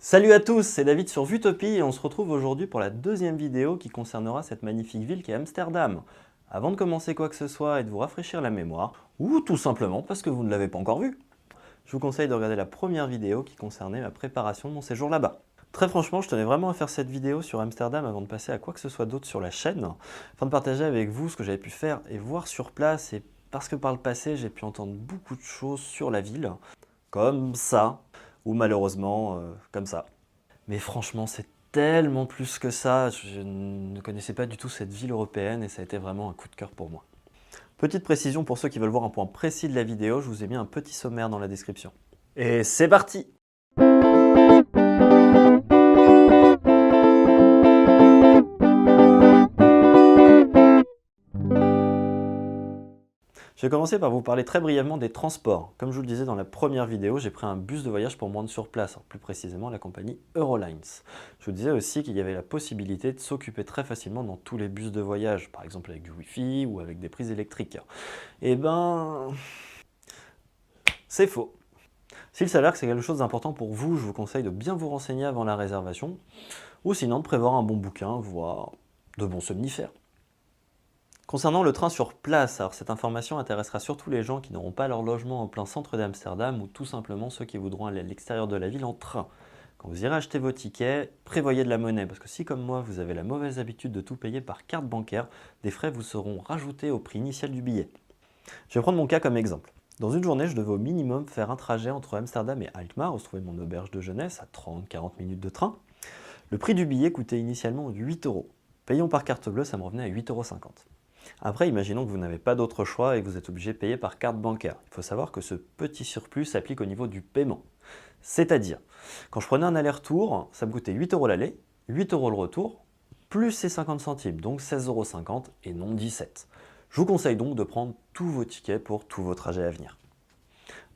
Salut à tous, c'est David sur Vutopie et on se retrouve aujourd'hui pour la deuxième vidéo qui concernera cette magnifique ville qui est Amsterdam. Avant de commencer quoi que ce soit et de vous rafraîchir la mémoire, ou tout simplement parce que vous ne l'avez pas encore vu, je vous conseille de regarder la première vidéo qui concernait ma préparation de mon séjour là-bas. Très franchement, je tenais vraiment à faire cette vidéo sur Amsterdam avant de passer à quoi que ce soit d'autre sur la chaîne, afin de partager avec vous ce que j'avais pu faire et voir sur place, et parce que par le passé j'ai pu entendre beaucoup de choses sur la ville, comme ça, ou malheureusement comme ça. Mais franchement, c'est tellement plus que ça, je ne connaissais pas du tout cette ville européenne et ça a été vraiment un coup de cœur pour moi. Petite précision pour ceux qui veulent voir un point précis de la vidéo, je vous ai mis un petit sommaire dans la description. Et c'est parti! Je vais commencer par vous parler très brièvement des transports. Comme je vous le disais dans la première vidéo, j'ai pris un bus de voyage pour me rendre sur place, plus précisément la compagnie Eurolines. Je vous disais aussi qu'il y avait la possibilité de s'occuper très facilement dans tous les bus de voyage, par exemple avec du Wi-Fi ou avec des prises électriques. Eh ben, c'est faux. S'il s'avère que c'est quelque chose d'important pour vous, je vous conseille de bien vous renseigner avant la réservation, ou sinon de prévoir un bon bouquin, voire de bons somnifères. Concernant le train sur place, alors cette information intéressera surtout les gens qui n'auront pas leur logement en plein centre d'Amsterdam ou tout simplement ceux qui voudront aller à l'extérieur de la ville en train. Quand vous irez acheter vos tickets, prévoyez de la monnaie parce que si comme moi vous avez la mauvaise habitude de tout payer par carte bancaire, des frais vous seront rajoutés au prix initial du billet. Je vais prendre mon cas comme exemple. Dans une journée, je devais au minimum faire un trajet entre Amsterdam et Alkmaar, où se trouvait mon auberge de jeunesse, à 30-40 minutes de train. Le prix du billet coûtait initialement 8 €. Payant par carte bleue, ça me revenait à 8,50 €. Après, imaginons que vous n'avez pas d'autre choix et que vous êtes obligé de payer par carte bancaire. Il faut savoir que ce petit surplus s'applique au niveau du paiement. C'est-à-dire, quand je prenais un aller-retour, ça me coûtait 8 € l'aller, 8 € le retour, plus ces 50 centimes, donc 16,50 € et non 17 €. Je vous conseille donc de prendre tous vos tickets pour tous vos trajets à venir.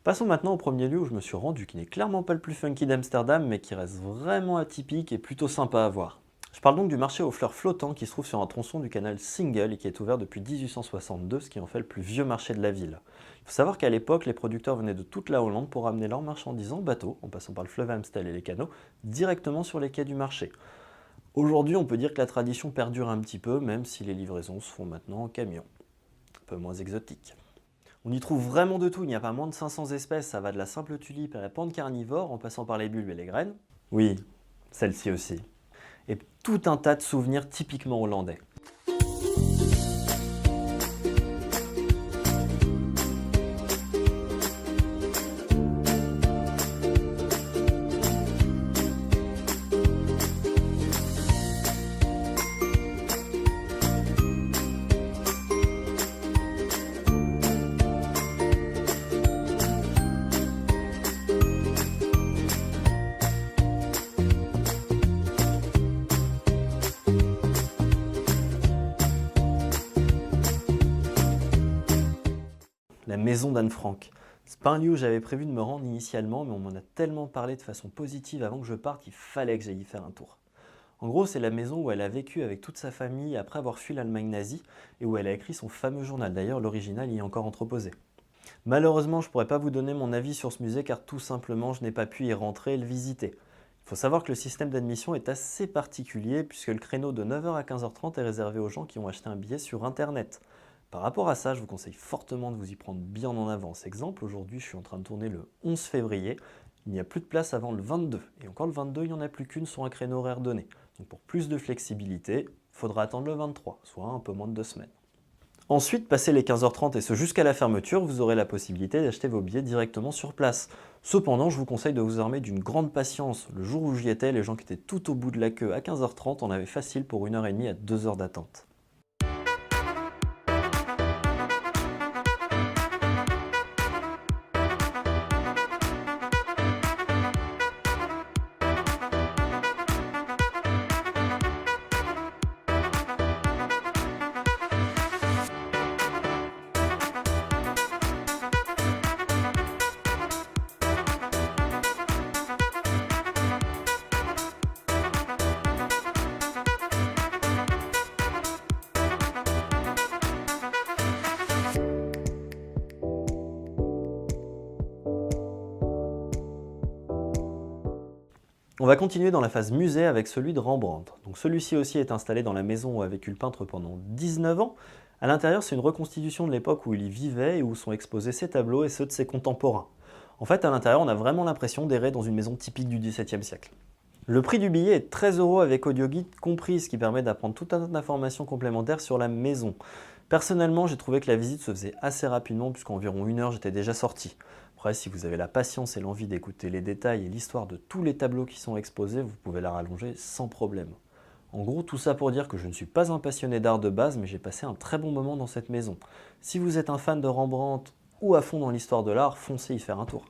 Passons maintenant au premier lieu où je me suis rendu, qui n'est clairement pas le plus funky d'Amsterdam, mais qui reste vraiment atypique et plutôt sympa à voir. Je parle donc du marché aux fleurs flottants qui se trouve sur un tronçon du canal Singel et qui est ouvert depuis 1862, ce qui en fait le plus vieux marché de la ville. Il faut savoir qu'à l'époque, les producteurs venaient de toute la Hollande pour amener leurs marchandises en bateau, en passant par le fleuve Amstel et les canaux, directement sur les quais du marché. Aujourd'hui, on peut dire que la tradition perdure un petit peu, même si les livraisons se font maintenant en camion. Un peu moins exotique. On y trouve vraiment de tout, il n'y a pas moins de 500 espèces, ça va de la simple tulipe à la plante carnivore, en passant par les bulbes et les graines. Oui, celle-ci aussi. Et tout un tas de souvenirs typiquement hollandais. La maison d'Anne Frank. C'est pas un lieu où j'avais prévu de me rendre initialement, mais on m'en a tellement parlé de façon positive avant que je parte qu'il fallait que j'aille y faire un tour. En gros, c'est la maison où elle a vécu avec toute sa famille après avoir fui l'Allemagne nazie et où elle a écrit son fameux journal. D'ailleurs, l'original y est encore entreposé. Malheureusement, je ne pourrais pas vous donner mon avis sur ce musée car tout simplement, je n'ai pas pu y rentrer et le visiter. Il faut savoir que le système d'admission est assez particulier puisque le créneau de 9 h à 15 h 30 est réservé aux gens qui ont acheté un billet sur Internet. Par rapport à ça, je vous conseille fortement de vous y prendre bien en avance. Exemple, aujourd'hui, je suis en train de tourner le 11 février. Il n'y a plus de place avant le 22. Et encore le 22, il n'y en a plus qu'une sur un créneau horaire donné. Donc pour plus de flexibilité, il faudra attendre le 23, soit un peu moins de 2 semaines. Ensuite, passé les 15 h 30 et ce jusqu'à la fermeture, vous aurez la possibilité d'acheter vos billets directement sur place. Cependant, je vous conseille de vous armer d'une grande patience. Le jour où j'y étais, les gens qui étaient tout au bout de la queue à 15 h 30 en avaient facile pour 1 h 30 à 2 heures d'attente. On va continuer dans la phase musée avec celui de Rembrandt. Donc celui-ci aussi est installé dans la maison où a vécu le peintre pendant 19 ans. À l'intérieur, c'est une reconstitution de l'époque où il y vivait et où sont exposés ses tableaux et ceux de ses contemporains. En fait, à l'intérieur, on a vraiment l'impression d'errer dans une maison typique du XVIIe siècle. Le prix du billet est 13 € avec audioguide compris, ce qui permet d'apprendre tout un tas d'informations complémentaires sur la maison. Personnellement, j'ai trouvé que la visite se faisait assez rapidement puisqu'en environ 1 heure, j'étais déjà sorti. Après, si vous avez la patience et l'envie d'écouter les détails et l'histoire de tous les tableaux qui sont exposés, vous pouvez la rallonger sans problème. En gros, tout ça pour dire que je ne suis pas un passionné d'art de base, mais j'ai passé un très bon moment dans cette maison. Si vous êtes un fan de Rembrandt ou à fond dans l'histoire de l'art, foncez y faire un tour.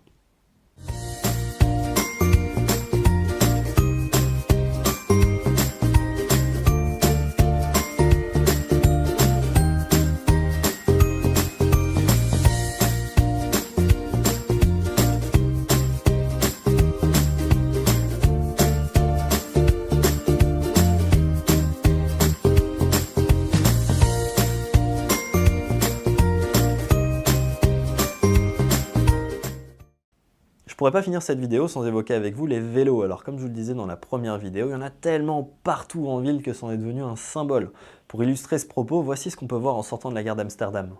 Je pourrais pas finir cette vidéo sans évoquer avec vous les vélos. Alors comme je vous le disais dans la première vidéo, il y en a tellement partout en ville que c'en est devenu un symbole. Pour illustrer ce propos, voici ce qu'on peut voir en sortant de la gare d'Amsterdam.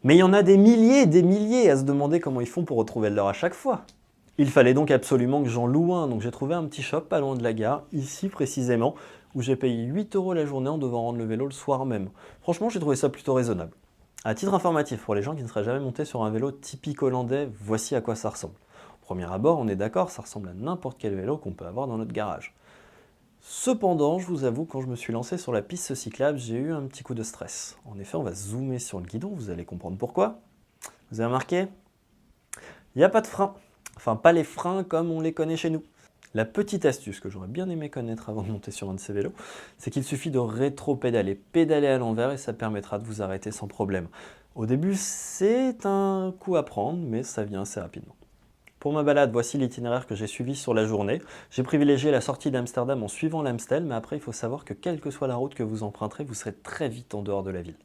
Mais il y en a des milliers à se demander comment ils font pour retrouver l'heure à chaque fois. Il fallait donc absolument que j'en loue un, donc j'ai trouvé un petit shop pas loin de la gare, ici précisément, où j'ai payé 8 € la journée en devant rendre le vélo le soir même. Franchement, j'ai trouvé ça plutôt raisonnable. À titre informatif, pour les gens qui ne seraient jamais montés sur un vélo typique hollandais, voici à quoi ça ressemble. Au premier abord, on est d'accord, ça ressemble à n'importe quel vélo qu'on peut avoir dans notre garage. Cependant, je vous avoue, quand je me suis lancé sur la piste cyclable, j'ai eu un petit coup de stress. En effet, on va zoomer sur le guidon, vous allez comprendre pourquoi. Vous avez remarqué? Il n'y a pas de frein. Enfin, pas les freins comme on les connaît chez nous. La petite astuce que j'aurais bien aimé connaître avant de monter sur un de ces vélos, c'est qu'il suffit de rétro-pédaler, pédaler à l'envers et ça permettra de vous arrêter sans problème. Au début, c'est un coup à prendre, mais ça vient assez rapidement. Pour ma balade, voici l'itinéraire que j'ai suivi sur la journée. J'ai privilégié la sortie d'Amsterdam en suivant l'Amstel, mais après il faut savoir que quelle que soit la route que vous emprunterez, vous serez très vite en dehors de la ville.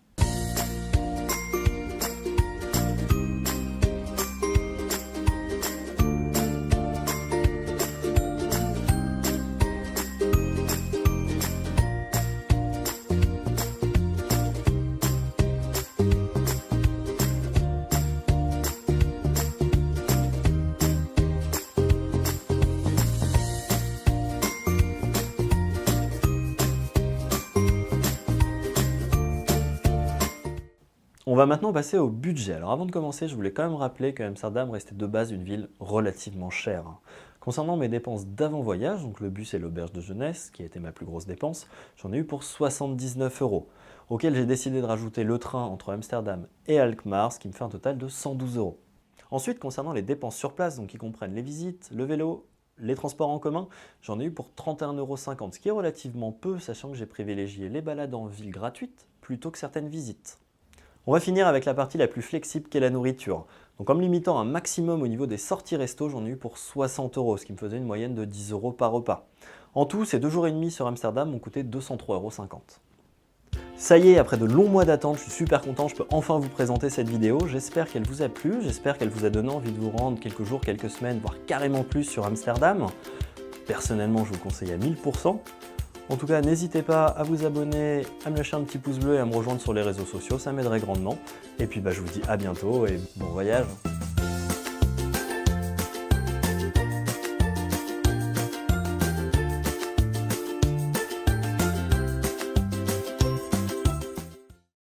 On va maintenant passer au budget. Alors avant de commencer, je voulais quand même rappeler que Amsterdam restait de base une ville relativement chère. Concernant mes dépenses d'avant-voyage, donc le bus et l'auberge de jeunesse, qui a été ma plus grosse dépense, j'en ai eu pour 79 €, auquel j'ai décidé de rajouter le train entre Amsterdam et Alkmaar, ce qui me fait un total de 112 €. Ensuite, concernant les dépenses sur place, donc qui comprennent les visites, le vélo, les transports en commun, j'en ai eu pour 31,50 €, ce qui est relativement peu, sachant que j'ai privilégié les balades en ville gratuites plutôt que certaines visites. On va finir avec la partie la plus flexible qu'est la nourriture. Donc en me limitant un maximum au niveau des sorties resto, j'en ai eu pour 60 €, ce qui me faisait une moyenne de 10 € par repas. En tout, ces 2 jours et demi sur Amsterdam m'ont coûté 203,50 €. Ça y est, après de longs mois d'attente, je suis super content, je peux enfin vous présenter cette vidéo. J'espère qu'elle vous a plu, j'espère qu'elle vous a donné envie de vous rendre quelques jours, quelques semaines, voire carrément plus sur Amsterdam. Personnellement, je vous le conseille à 1000 %. En tout cas, n'hésitez pas à vous abonner, à me lâcher un petit pouce bleu et à me rejoindre sur les réseaux sociaux, ça m'aiderait grandement. Et puis je vous dis à bientôt et bon voyage.